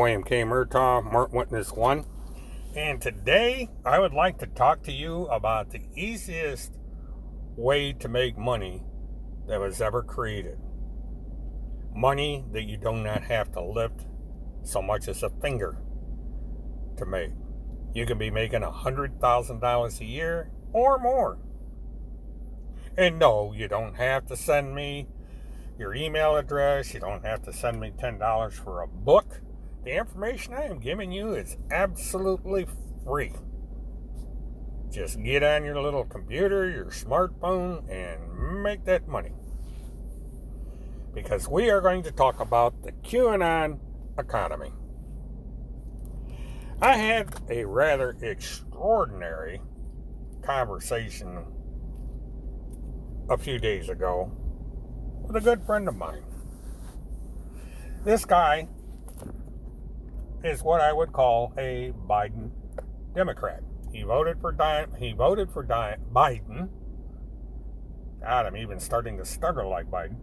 William K. Murtaugh, Mort Witness 1. And today I would like to talk to you about the easiest way to make money that was ever created. Money that you do not have to lift so much as a finger to make. You can be making $100,000 a year or more. And no, you don't have to send me your email address. You don't have to send me $10 for a book. The information I am giving you is absolutely free. Just get on your little computer, your smartphone, and make that money. Because we are going to talk about the Qanon Economy. I had a rather extraordinary conversation a few days ago with a good friend of mine. This guy is what I would call a Biden Democrat. He voted for Biden. God, I'm even starting to stutter like Biden.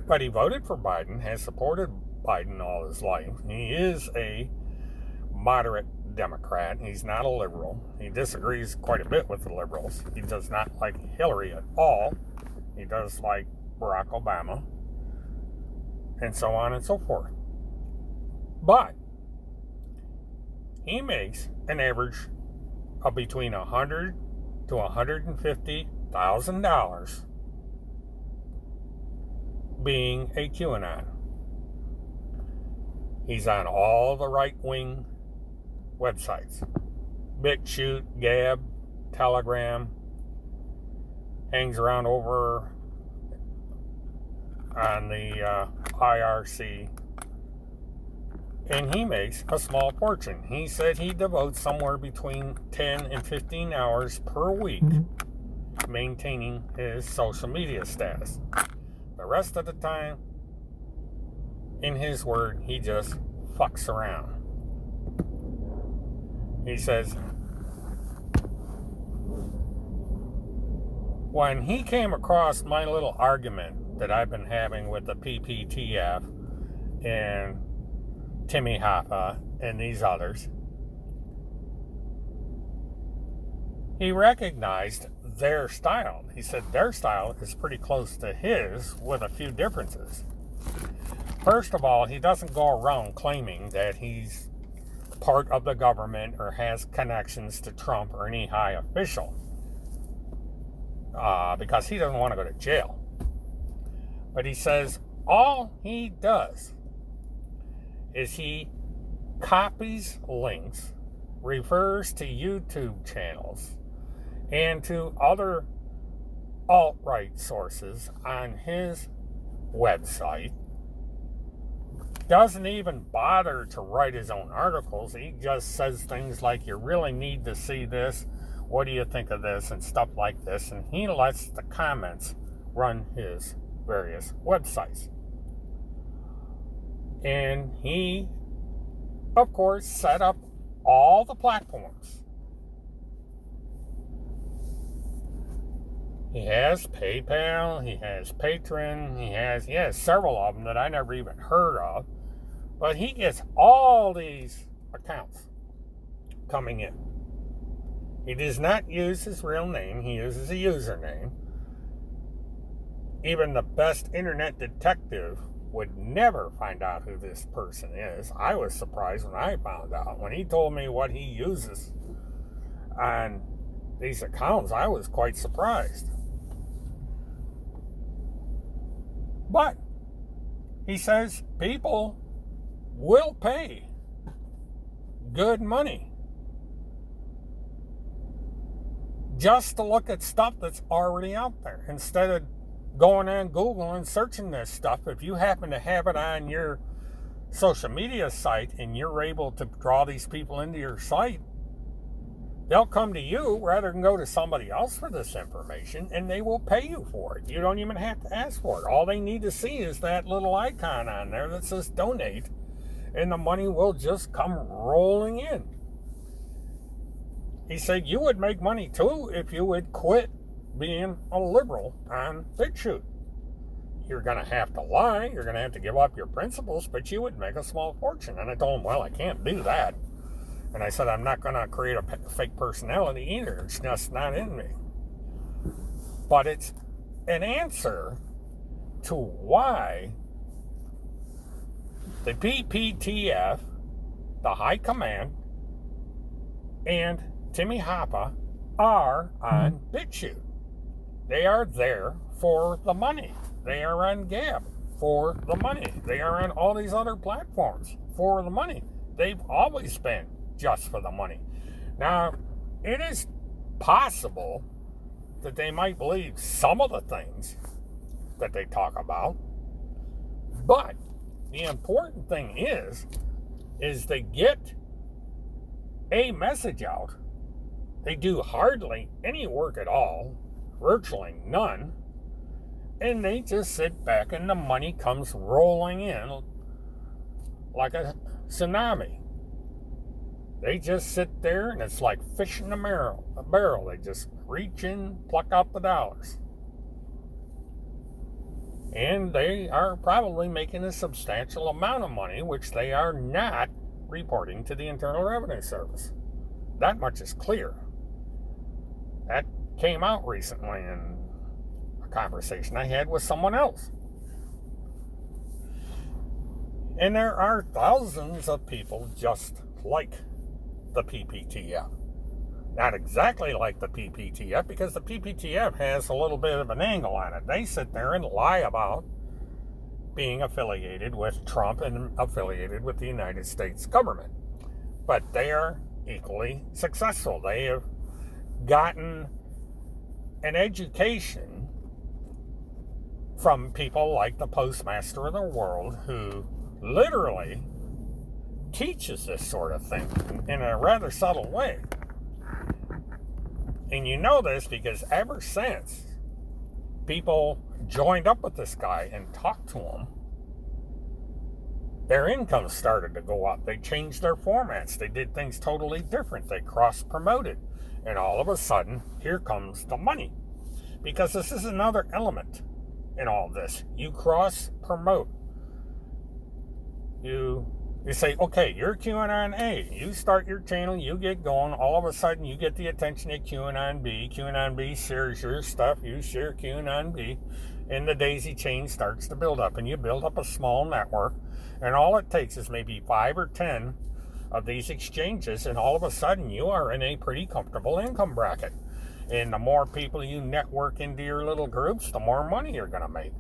But he voted for Biden, has supported Biden all his life. He is a moderate Democrat. He's not a liberal. He disagrees quite a bit with the liberals. He does not like Hillary at all. He does like Barack Obama, and so on and so forth. But he makes an average of between $100,000 to $150,000 being a QAnon. He's on all the right-wing websites: Pichu, Gab, Telegram. Hangs around over on the IRC, and he makes a small fortune. He said he devotes somewhere between 10 and 15 hours per week maintaining his social media status. The rest of the time, in his word, he just fucks around. He says, when he came across my little argument that I've been having with the PPTF and Timmy Hoffa and these others, he recognized their style. He said their style is pretty close to his with a few differences. First of all, he doesn't go around claiming that he's part of the government or has connections to Trump or any high official. Because he doesn't want to go to jail. But he says all he does is he copies links, refers to YouTube channels, and to other alt-right sources on his website. Doesn't even bother to write his own articles. He just says things like, you really need to see this. What do you think of this? And stuff like this. And he lets the comments run his various websites. And he, of course, set up all the platforms. He has PayPal, he has Patreon, he has several of them that I never even heard of. But he gets all these accounts coming in. He does not use his real name. He uses a username. Even the best internet detective would never find out who this person is. I was surprised when I found out. When he told me what he uses on these accounts, I was quite surprised. But he says people will pay good money just to look at stuff that's already out there. Instead of going on Google and searching this stuff, if you happen to have it on your social media site and you're able to draw these people into your site, they'll come to you rather than go to somebody else for this information, and they will pay you for it. You don't even have to ask for it. All they need to see is that little icon on there that says donate, and the money will just come rolling in. He said you would make money too if you would quit being a liberal on BitChute. you're going to have to lie, you're going to have to give up your principles, but you would make a small fortune. And I told him, well, I can't do that. And I said, I'm not going to create a fake personality either. It's just not in me. But it's an answer to why the PPTF, the High Command, and Timmy Hoppa are on BitChute. They are there for the money. They are on Gab for the money. They are on all these other platforms for the money. They've always been just for the money. Now, it is possible that they might believe some of the things that they talk about, but the important thing is they get a message out. They do hardly any work at all, virtually none, and they just sit back and the money comes rolling in like a tsunami. They just sit there and it's like fish in a barrel. They just reach in, pluck out the dollars. And they are probably making a substantial amount of money, which they are not reporting to the Internal Revenue Service. That much is clear. That came out recently in a conversation I had with someone else. And there are thousands of people just like the PPTF. Not exactly like the PPTF, because the PPTF has a little bit of an angle on it. They sit there and lie about being affiliated with Trump and affiliated with the United States government. But they are equally successful. They have gotten an education from people like the Postmaster of the World, who literally teaches this sort of thing in a rather subtle way. And you know this because ever since people joined up with this guy and talked to him, their income started to go up. They changed their formats. They did things totally different. They cross-promoted. And all of a sudden, here comes the money. Because this is another element in all this. You cross-promote. You say, okay, you're QAnon A. You start your channel, you get going. All of a sudden, you get the attention of QAnon B. QAnon B shares your stuff. You share QAnon B. And the daisy chain starts to build up. And you build up a small network. And all it takes is maybe 5 or 10 of these exchanges. And all of a sudden, you are in a pretty comfortable income bracket. And the more people you network into your little groups, the more money you're going to make.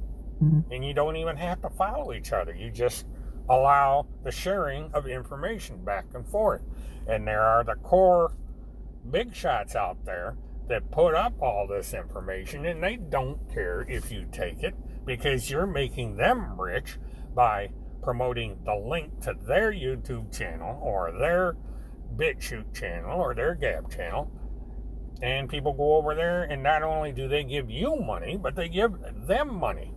Mm-hmm. And you don't even have to follow each other. You just allow the sharing of information back and forth. And there are the core big shots out there that put up all this information, and they don't care if you take it, because you're making them rich by promoting the link to their YouTube channel or their BitChute channel or their Gab channel. And people go over there, and not only do they give you money, but they give them money.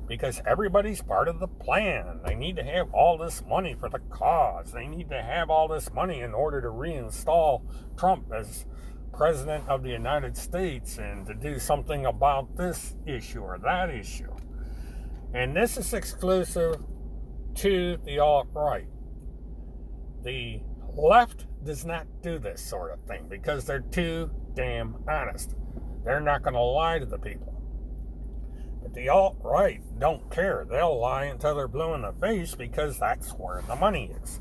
Because everybody's part of the plan. They need to have all this money for the cause. They need to have all this money in order to reinstall Trump as president of the United States and to do something about this issue or that issue. And this is exclusive to the alt-right. The left does not do this sort of thing because they're too damn honest. They're not going to lie to the people. But the alt-right don't care. They'll lie until they're blue in the face because that's where the money is.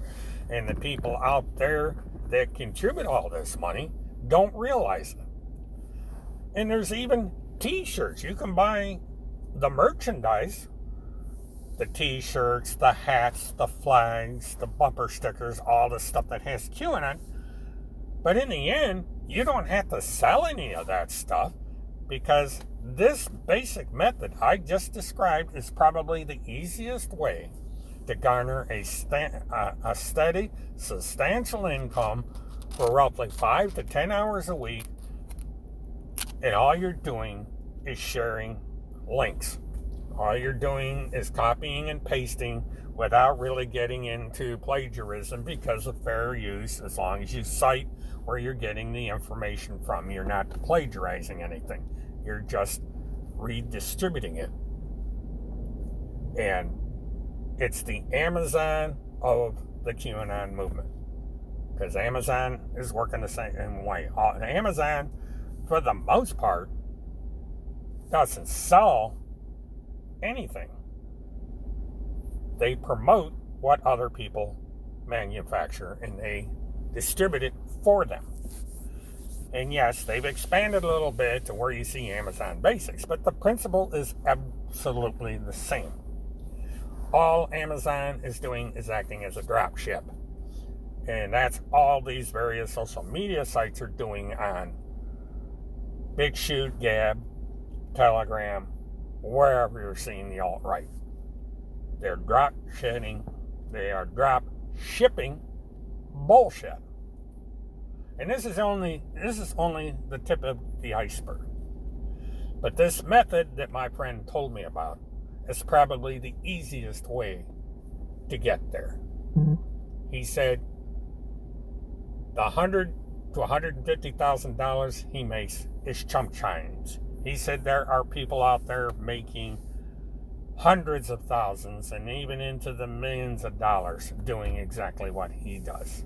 And the people out there that contribute all this money don't realize it. And there's even t-shirts. You can buy the merchandise, the t-shirts, the hats, the flags, the bumper stickers, all the stuff that has QAnon. But in the end, you don't have to sell any of that stuff, because this basic method I just described is probably the easiest way to garner a steady, substantial income for roughly 5 to 10 hours a week. And all you're doing is sharing links. All you're doing is copying and pasting without really getting into plagiarism because of fair use, as long as you cite where you're getting the information from. You're not plagiarizing anything. You're just redistributing it. And it's the Amazon of the QAnon movement. Because Amazon is working the same way. Amazon, for the most part, doesn't sell anything. They promote what other people manufacture and they distribute it for them. And yes, they've expanded a little bit to where you see Amazon Basics, but the principle is absolutely the same. All Amazon is doing is acting as a drop ship. And that's all these various social media sites are doing on Big Shoot, Gab, Telegram, wherever you're seeing the alt-right. They're drop shipping bullshit. And this is only the tip of the iceberg. But this method that my friend told me about is probably the easiest way to get there. He said the $100,000 to $150,000 he makes is chump change. He said there are people out there making hundreds of thousands and even into the millions of dollars doing exactly what he does.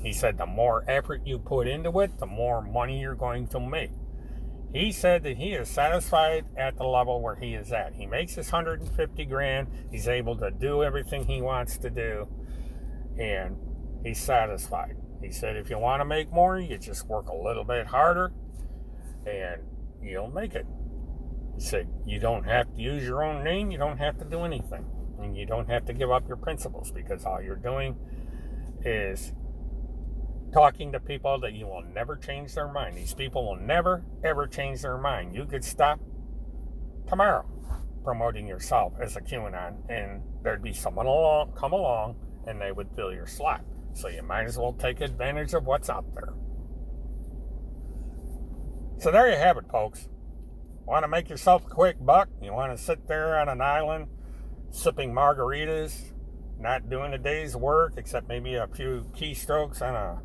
He said the more effort you put into it, the more money you're going to make. He said that he is satisfied at the level where he is at. He makes his $150,000. He's able to do everything he wants to do, and he's satisfied. He said if you want to make more, you just work a little bit harder, and you'll make it. He said you don't have to use your own name. You don't have to do anything, and you don't have to give up your principles, because all you're doing is talking to people that you will never change their mind. These people will never, ever change their mind. You could stop tomorrow promoting yourself as a QAnon, and there'd be someone come along, and they would fill your slot. So you might as well take advantage of what's out there. So there you have it, folks. Want to make yourself a quick buck? You want to sit there on an island sipping margaritas, not doing a day's work except maybe a few keystrokes on a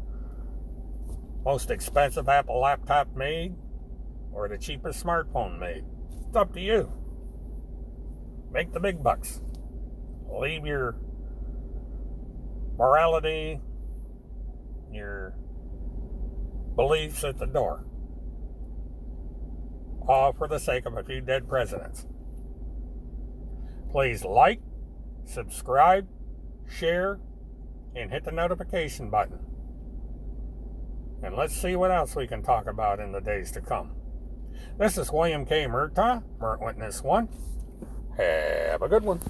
most expensive Apple laptop made, or the cheapest smartphone made? It's up to you. Make the big bucks. Leave your morality, your beliefs at the door. All for the sake of a few dead presidents. Please like, subscribe, share, and hit the notification button. And let's see what else we can talk about in the days to come. This is William K. Murtaugh, Mert Witness 1. Have a good one.